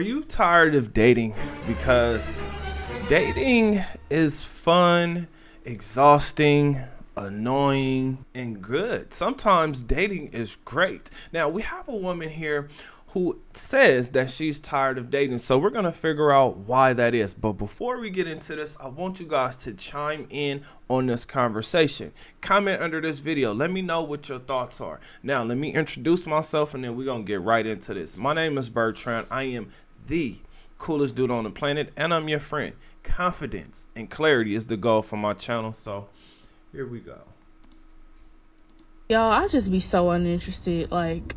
Are you tired of dating? Because dating is fun, exhausting, annoying, and good. Sometimes dating is great. Now, we have a woman here who says that she's tired of dating. So we're going to figure out why that is. But before we get into this, I want you guys to chime in on this conversation. Comment under this video. Let me know what your thoughts are. Now, let me introduce myself and then we're going to get right into this. My name is Bertrand. I am the coolest dude on the planet and I'm your friend. Confidence and clarity is the goal for my channel. So here we go. Y'all, I just be so uninterested. Like,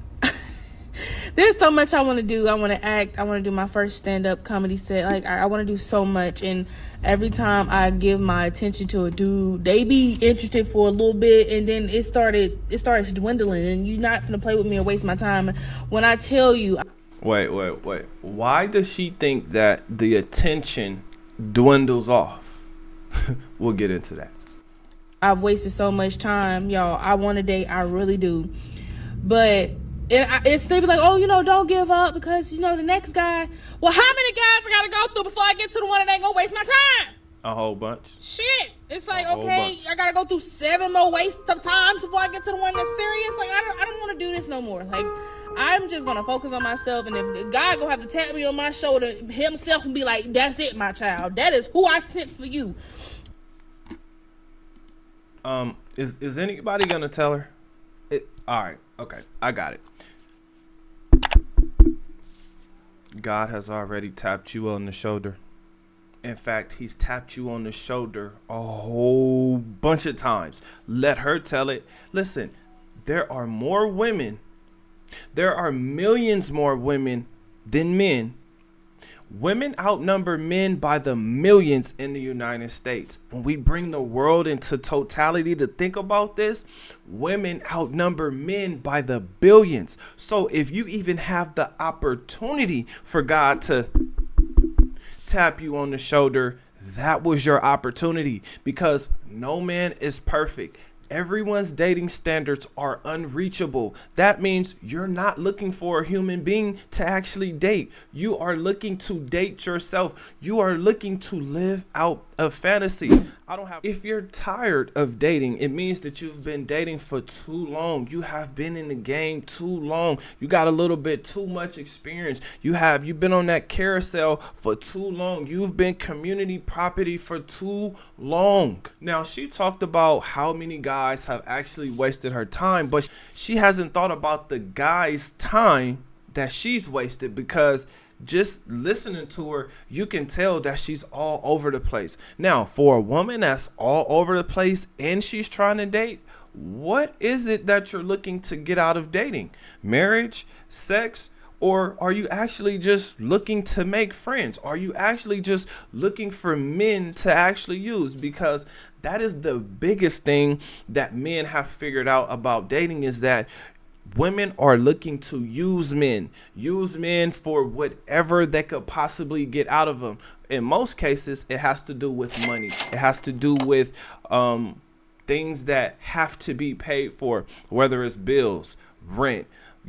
there's so much I want to do. I want to act. I want to do my first stand-up comedy set. Like, I want to do so much. And every time I give my attention to a dude, they be interested for a little bit. And then it starts dwindling. And you're not going to play with me or waste my time. When I tell you... Wait. Why does she think that the attention dwindles off? We'll get into that. I've wasted so much time. Y'all, I want to date. I really do. But... It's they be like, oh, don't give up because, the next guy. Well, how many guys I gotta go through before I get to the one that ain't gonna waste my time? A whole bunch. Shit. It's like, okay, I gotta go through 7 more waste of times before I get to the one that's serious. Like, I don't want to do this no more. Like, I'm just gonna focus on myself, and if God gonna have to tap me on my shoulder himself and be like, that's it, my child. That is who I sent for you. Is anybody gonna tell her? All right. Okay, I got it. God has already tapped you on the shoulder. In fact, he's tapped you on the shoulder a whole bunch of times. Let her tell it. Listen, there are more women. There are millions more women than men. Women outnumber men by the millions in the United States. When we bring the world into totality to think about this, women outnumber men by the billions. So if you even have the opportunity for God to tap you on the shoulder, that was your opportunity, because no man is perfect. Everyone's dating standards are unreachable. That means you're not looking for a human being to actually date. You are looking to date yourself. You are looking to live out a fantasy. If you're tired of dating, it means that you've been dating for too long. You have been in the game too long. You got a little bit too much experience. You've been on that carousel for too long. You've been community property for too long. Now, she talked about how many guys have actually wasted her time, but she hasn't thought about the guy's time that she's wasted, because just listening to her, you can tell that she's all over the place. Now, for a woman that's all over the place and she's trying to date, what is it that you're looking to get out of dating? Marriage, sex, or are you actually just looking to make friends? Are you actually just looking for men to actually use? Because that is the biggest thing that men have figured out about dating, is that women are looking to use men for whatever they could possibly get out of them. In most cases, it has to do with money. It has to do with things that have to be paid for, whether it's bills, rent,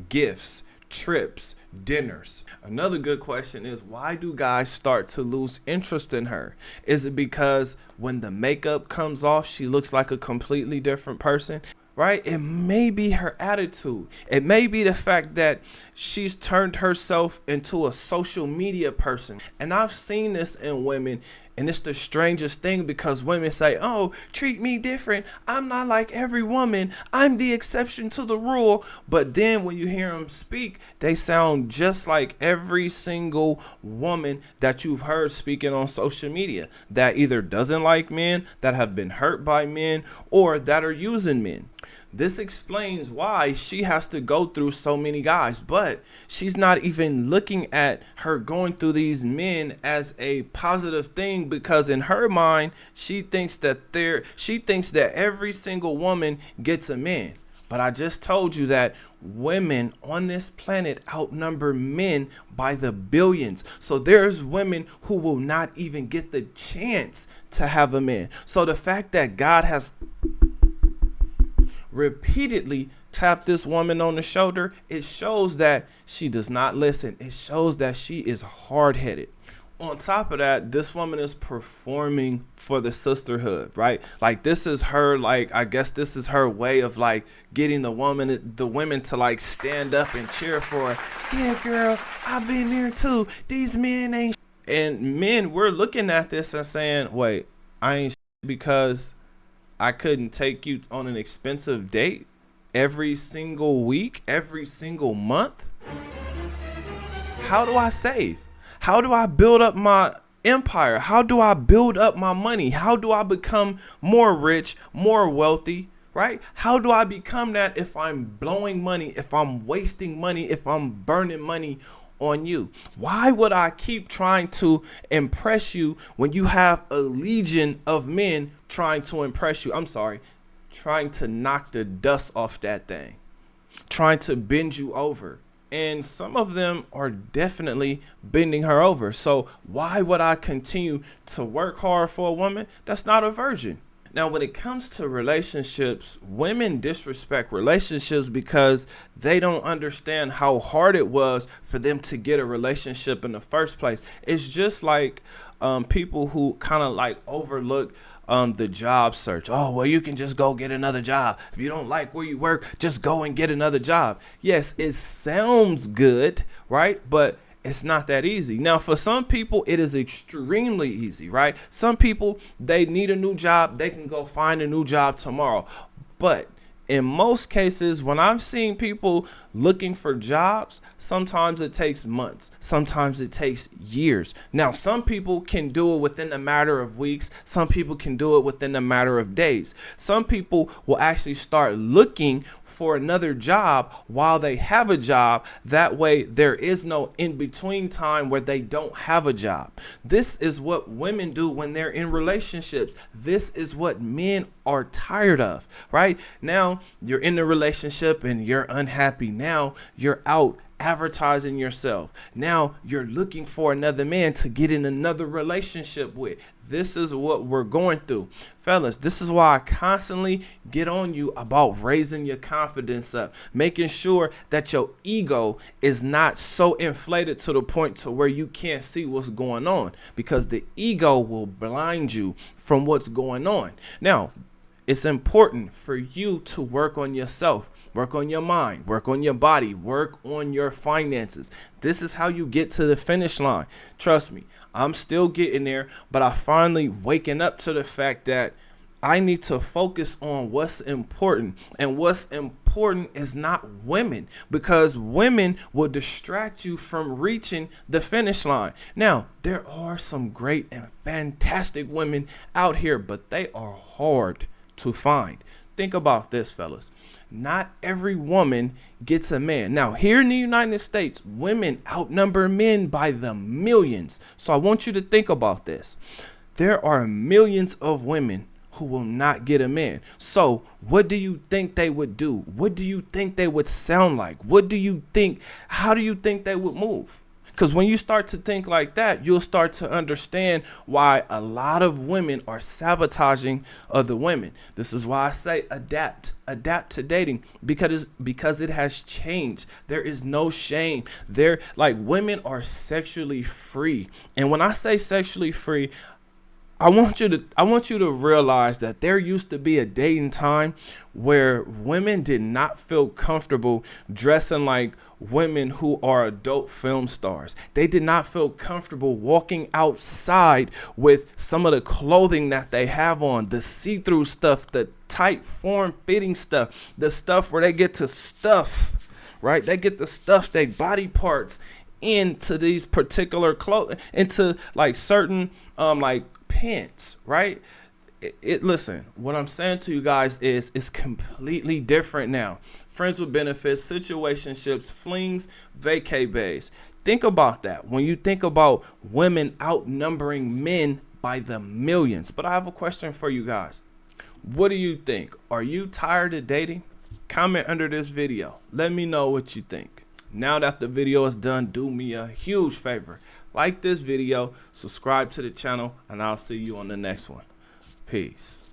gifts, trips, dinners. Another good question is, why do guys start to lose interest in her? Is it because when the makeup comes off, she looks like a completely different person? Right? It may be her attitude. It may be the fact that she's turned herself into a social media person. And I've seen this in women, and it's the strangest thing, because women say, oh, treat me different. I'm not like every woman. I'm the exception to the rule. But then when you hear them speak, they sound just like every single woman that you've heard speaking on social media, that either doesn't like men, that have been hurt by men, or that are using men. This explains why she has to go through so many guys, but she's not even looking at her going through these men as a positive thing, because in her mind, she thinks that every single woman gets a man. But I just told you that women on this planet outnumber men by the billions. So there's women who will not even get the chance to have a man. So the fact that God has repeatedly tap this woman on the shoulder, it shows that she does not listen. It shows that she is hard-headed. On top of that, this woman is performing for the sisterhood, right? Like, this is her, like, I guess this is her way of like getting the women to like stand up and cheer for her. Yeah, girl, I've been there too. These men ain't. And men, we're looking at this and saying, wait, I ain't because I couldn't take you on an expensive date every single week, every single month. How do I save? How do I build up my empire? How do I build up my money? How do I become more rich, more wealthy, right? How do I become that if I'm blowing money, if I'm wasting money, if I'm burning money on you? Why would I keep trying to impress you when you have a legion of men trying to impress you? I'm sorry, trying to knock the dust off that thing, trying to bend you over. And some of them are definitely bending her over. So why would I continue to work hard for a woman that's not a virgin? Now, when it comes to relationships, women disrespect relationships because they don't understand how hard it was for them to get a relationship in the first place. It's just like people who kind of like overlook the job search. Oh, well, you can just go get another job. If you don't like where you work, just go and get another job. Yes, it sounds good, right? But it's not that easy. Now, for some people, it is extremely easy, right? Some people, they need a new job. They can go find a new job tomorrow. But in most cases, when I've seen people looking for jobs, sometimes it takes months. Sometimes it takes years. Now, some people can do it within a matter of weeks. Some people can do it within a matter of days. Some people will actually start looking for another job while they have a job. That way there is no in between time where they don't have a job. This is what women do when they're in relationships. This is what men are tired of, right? Now you're in a relationship and you're unhappy. Now you're out advertising yourself. Now you're looking for another man to get in another relationship with. This is what we're going through. Fellas, this is why I constantly get on you about raising your confidence up, making sure that your ego is not so inflated to the point to where you can't see what's going on, because the ego will blind you from what's going on. Now, it's important for you to work on yourself. Work on your mind, work on your body, work on your finances. This is how you get to the finish line. Trust me, I'm still getting there, but I finally waking up to the fact that I need to focus on what's important. And what's important is not women, because women will distract you from reaching the finish line. Now, there are some great and fantastic women out here, but they are hard to find. Think about this, fellas. Not every woman gets a man. Now, here in the United States, women outnumber men by the millions. So I want you to think about this. There are millions of women who will not get a man. So what do you think they would do? What do you think they would sound like? What do you think? How do you think they would move? Because when you start to think like that, you'll start to understand why a lot of women are sabotaging other women. This is why I say adapt to dating, because it has changed. There is no shame. Women are sexually free. And when I say sexually free, I want you to realize that there used to be a day and time where women did not feel comfortable dressing like women who are adult film stars. They did not feel comfortable walking outside with some of the clothing that they have on, the see-through stuff, the tight form-fitting stuff, the stuff where they get to stuff, right? They get to stuff their body parts into these particular clothes, into like certain pants, right? Listen, what I'm saying to you guys is it's completely different now. Friends with benefits, situationships, flings, vacay bays. Think about that when you think about women outnumbering men by the millions. But I have a question for you guys. What do you think? Are you tired of dating? Comment under this video. Let me know what you think. Now that the video is done, do me a huge favor. Like this video, subscribe to the channel, and I'll see you on the next one. Peace.